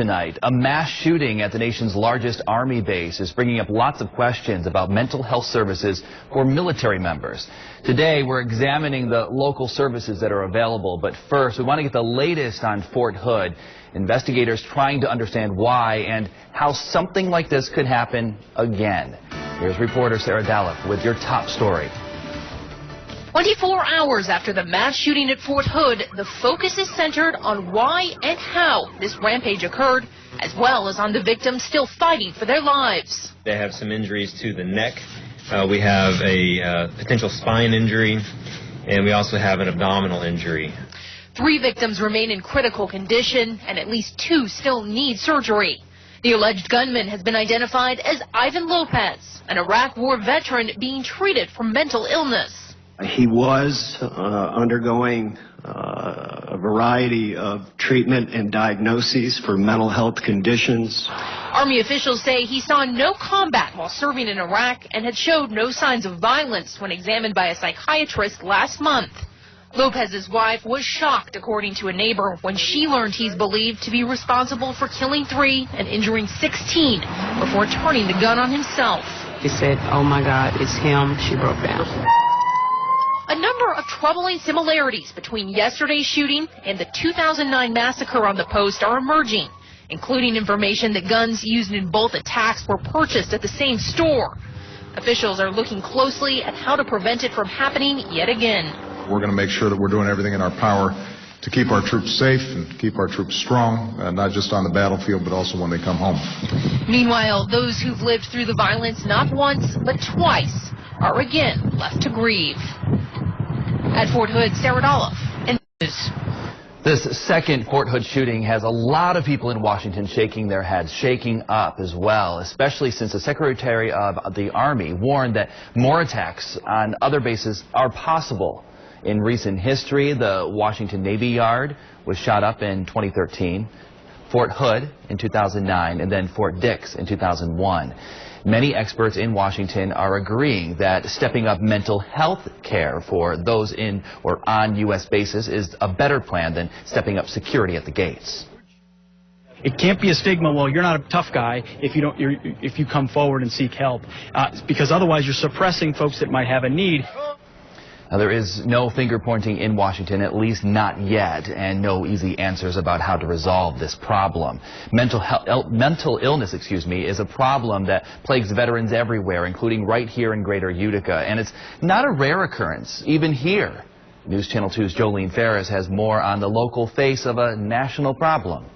Tonight, a mass shooting at the nation's largest Army base is bringing up lots of questions about mental health services for military members. Today, we're examining the local services that are available, but first, we want to get the latest on Fort Hood. Investigators trying to understand why and how something like this could happen again. Here's reporter Sarah Dalif with your top story. 24 hours after the mass shooting at Fort Hood, the focus is centered on why and how this rampage occurred, as well as on the victims still fighting for their lives. They have some injuries to the neck. We have a potential spine injury, and we also have an abdominal injury. 3 victims remain in critical condition, and at least 2 still need surgery. The alleged gunman has been identified as Ivan Lopez, an Iraq War veteran being treated for mental illness. He was undergoing a variety of treatment and diagnoses for mental health conditions. Army officials say he saw no combat while serving in Iraq and had showed no signs of violence when examined by a psychiatrist last month. Lopez's wife was shocked, according to a neighbor, when she learned he's believed to be responsible for killing 3 and injuring 16 before turning the gun on himself. She said, "Oh my God, it's him." She broke down. A number of troubling similarities between yesterday's shooting and the 2009 massacre on the post are emerging, including information that guns used in both attacks were purchased at the same store. Officials are looking closely at how to prevent it from happening yet again. We're going to make sure that we're doing everything in our power to keep our troops safe and keep our troops strong, not just on the battlefield, but also when they come home. Meanwhile, those who've lived through the violence not once, but twice, are again left to grieve. At Fort Hood, Sarah Dalif, and News. This second Fort Hood shooting has a lot of people in Washington shaking their heads, shaking up as well, especially since the Secretary of the Army warned that more attacks on other bases are possible. In recent history, the Washington Navy Yard was shot up in 2013, Fort Hood in 2009, and then Fort Dix in 2001. Many experts in Washington are agreeing that stepping up mental health care for those in or on U.S. bases is a better plan than stepping up security at the gates. It can't be a stigma, well, you're not a tough guy if you come forward and seek help, because otherwise you're suppressing folks that might have a need. Now, there is no finger pointing in Washington, at least not yet, and no easy answers about how to resolve this problem. Mental illness, is a problem that plagues veterans everywhere, including right here in Greater Utica, and it's not a rare occurrence, even here. News Channel 2's Jolene Ferris has more on the local face of a national problem.